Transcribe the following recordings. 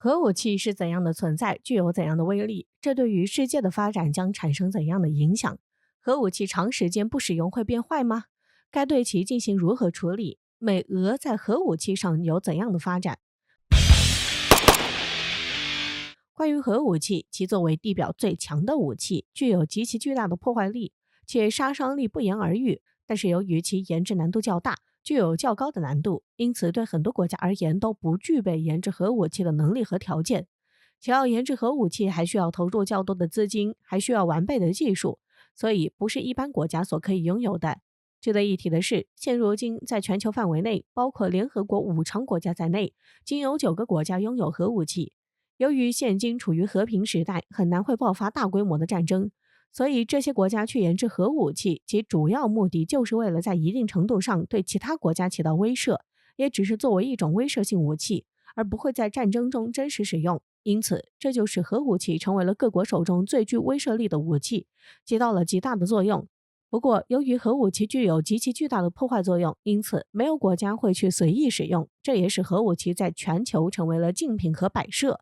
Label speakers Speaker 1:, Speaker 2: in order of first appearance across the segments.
Speaker 1: 核武器是怎样的存在，具有怎样的威力？这对于世界的发展将产生怎样的影响？核武器长时间不使用会变坏吗？该对其进行如何处理？美俄在核武器上有怎样的发展？关于核武器，其作为地表最强的武器，具有极其巨大的破坏力，且杀伤力不言而喻。但是由于其研制难度较大，具有较高的难度，因此对很多国家而言都不具备研制核武器的能力和条件。想要研制核武器，还需要投入较多的资金，还需要完备的技术，所以不是一般国家所可以拥有的。值得一提的是，现如今在全球范围内，包括联合国五常国家在内，仅有9个国家拥有核武器。由于现今处于和平时代，很难会爆发大规模的战争，所以这些国家去研制核武器，其主要目的就是为了在一定程度上对其他国家起到威慑，也只是作为一种威慑性武器，而不会在战争中真实使用。因此，这就使核武器成为了各国手中最具威慑力的武器，起到了极大的作用。不过，由于核武器具有极其巨大的破坏作用，因此没有国家会去随意使用，这也使核武器在全球成为了竞品和摆设。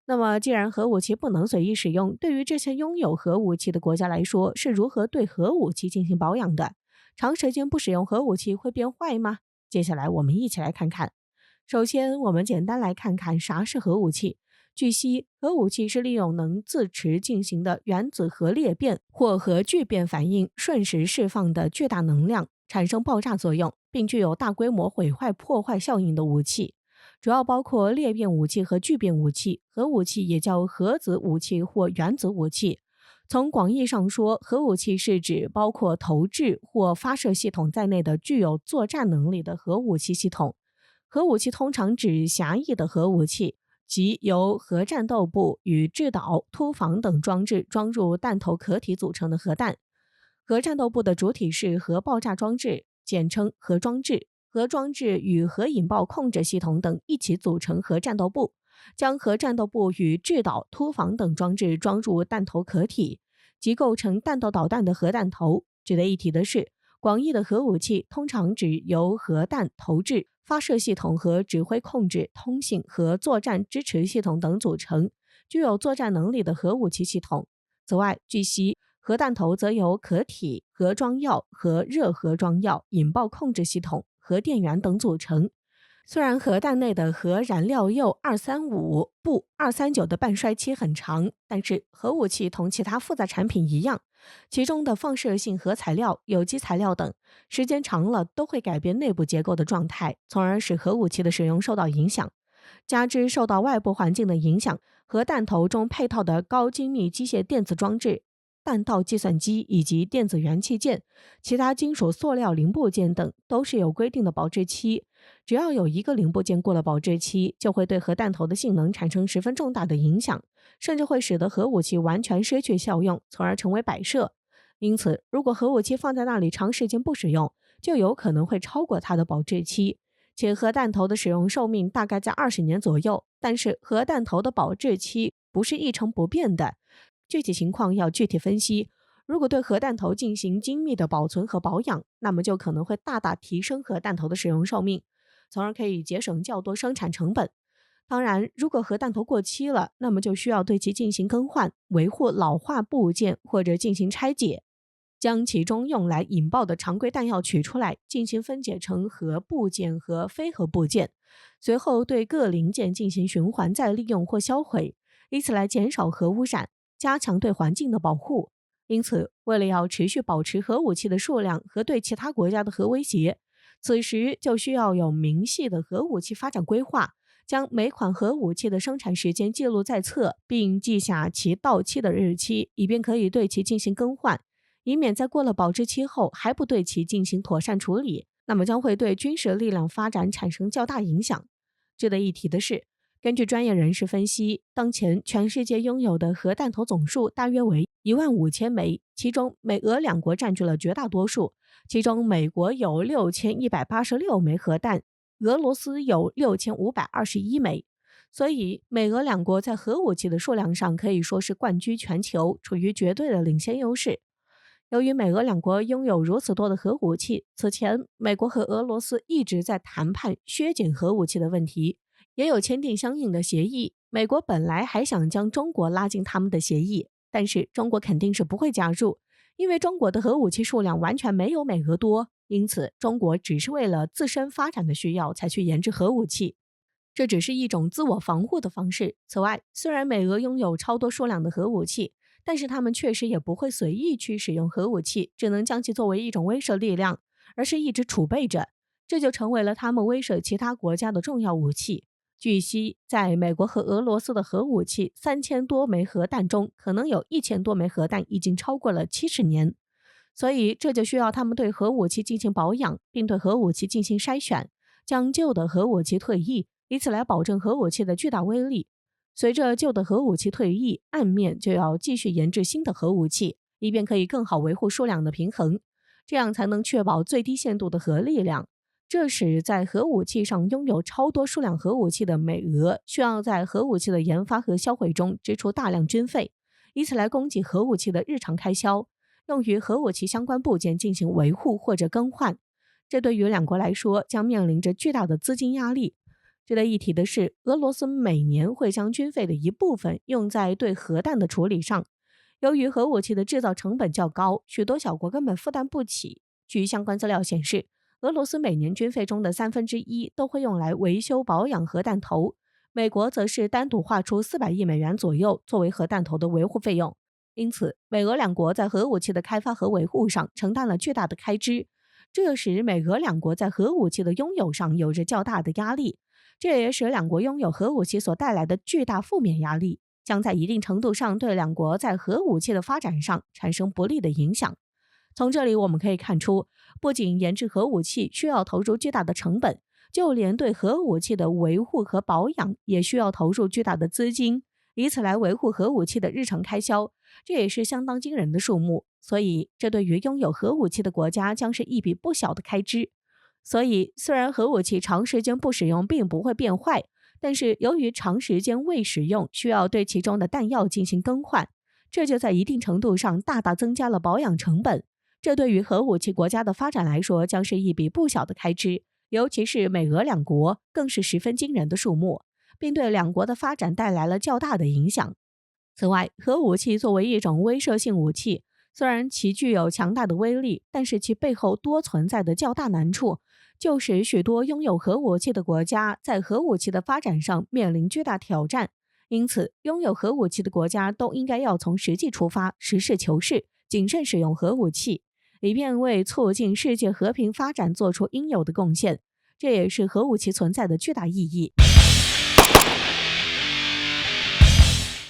Speaker 1: 那么，既然核武器不能随意使用，对于这些拥有核武器的国家来说，是如何对核武器进行保养的？长时间不使用核武器会变坏吗？接下来我们一起来看看。首先，我们简单来看看啥是核武器。据悉，核武器是利用能自持进行的原子核裂变或核聚变反应瞬时释放的巨大能量，产生爆炸作用，并具有大规模毁坏破坏效应的武器。主要包括裂变武器和聚变武器，核武器也叫核子武器或原子武器。从广义上说，核武器是指包括投掷或发射系统在内的具有作战能力的核武器系统。核武器通常指狭义的核武器，即由核战斗部与制导、突防等装置装入弹头壳体组成的核弹。核战斗部的主体是核爆炸装置，简称核装置。核装置与核引爆控制系统等一起组成核战斗部，将核战斗部与制导、突防等装置装入弹头壳体，即构成弹道导弹的核弹头。值得一提的是，广义的核武器通常指由核弹投掷、发射系统和指挥控制、通信和作战支持系统等组成，具有作战能力的核武器系统。此外，据悉，核弹头则由壳体、核装药和热核装药、引爆控制系统、核电源等组成。虽然核弹内的核燃料铀235不239的半衰期很长，但是核武器同其他复杂产品一样，其中的放射性核材料、有机材料等，时间长了都会改变内部结构的状态，从而使核武器的使用受到影响。加之受到外部环境的影响，核弹头中配套的高精密机械电子装置、弹道计算机以及电子元器件、其他金属塑料零部件等都是有规定的保质期。只要有一个零部件过了保质期，就会对核弹头的性能产生十分重大的影响，甚至会使得核武器完全失去效用，从而成为摆设。因此，如果核武器放在那里长时间不使用，就有可能会超过它的保质期。且核弹头的使用寿命大概在20年左右，但是核弹头的保质期不是一成不变的，具体情况要具体分析。如果对核弹头进行精密的保存和保养，那么就可能会大大提升核弹头的使用寿命，从而可以节省较多生产成本。当然，如果核弹头过期了，那么就需要对其进行更换、维护老化部件或者进行拆解，将其中用来引爆的常规弹药取出来，进行分解成核部件和非核部件，随后对各零件进行循环再利用或销毁，以此来减少核污染，加强对环境的保护。因此，为了要持续保持核武器的数量和对其他国家的核威胁，此时就需要有明细的核武器发展规划，将每款核武器的生产时间记录在册，并记下其到期的日期，以便可以对其进行更换，以免在过了保质期后还不对其进行妥善处理，那么将会对军事力量发展产生较大影响。值得一提的是，根据专业人士分析，当前全世界拥有的核弹头总数大约为15000枚，其中美俄两国占据了绝大多数，其中美国有6186枚核弹，俄罗斯有6521枚。所以，美俄两国在核武器的数量上可以说是冠居全球，处于绝对的领先优势。由于美俄两国拥有如此多的核武器，此前美国和俄罗斯一直在谈判削减核武器的问题，也有签订相应的协议。美国本来还想将中国拉进他们的协议，但是中国肯定是不会加入，因为中国的核武器数量完全没有美俄多，因此中国只是为了自身发展的需要才去研制核武器。这只是一种自我防护的方式。此外，虽然美俄拥有超多数量的核武器，但是他们确实也不会随意去使用核武器，只能将其作为一种威慑力量，而是一直储备着，这就成为了他们威慑其他国家的重要武器。据悉，在美国和俄罗斯的核武器3000多枚核弹中，可能有1000多枚核弹已经超过了70年，所以这就需要他们对核武器进行保养，并对核武器进行筛选，将旧的核武器退役，以此来保证核武器的巨大威力。随着旧的核武器退役，暗面就要继续研制新的核武器，以便可以更好维护数量的平衡，这样才能确保最低限度的核力量。这使在核武器上拥有超多数量核武器的美俄需要在核武器的研发和销毁中支出大量军费，以此来供给核武器的日常开销，用于核武器相关部件进行维护或者更换。这对于两国来说将面临着巨大的资金压力。值得一提的是，俄罗斯每年会将军费的一部分用在对核弹的处理上。由于核武器的制造成本较高，许多小国根本负担不起。据相关资料显示，俄罗斯每年军费中的1/3都会用来维修保养核弹头，美国则是单独划出400亿美元左右作为核弹头的维护费用。因此，美俄两国在核武器的开发和维护上承担了巨大的开支，这使美俄两国在核武器的拥有上有着较大的压力。这也使两国拥有核武器所带来的巨大负面压力，将在一定程度上对两国在核武器的发展上产生不利的影响。从这里我们可以看出，不仅研制核武器需要投入巨大的成本，就连对核武器的维护和保养也需要投入巨大的资金，以此来维护核武器的日常开销，这也是相当惊人的数目。所以，这对于拥有核武器的国家将是一笔不小的开支。所以，虽然核武器长时间不使用并不会变坏，但是由于长时间未使用，需要对其中的弹药进行更换，这就在一定程度上大大增加了保养成本。这对于核武器国家的发展来说，将是一笔不小的开支，尤其是美俄两国，更是十分惊人的数目，并对两国的发展带来了较大的影响。此外，核武器作为一种威慑性武器，虽然其具有强大的威力，但是其背后多存在的较大难处，就使许多拥有核武器的国家在核武器的发展上面临巨大挑战。因此，拥有核武器的国家都应该要从实际出发，实事求是，谨慎使用核武器，以便为促进世界和平发展做出应有的贡献。这也是核武器存在的巨大意义。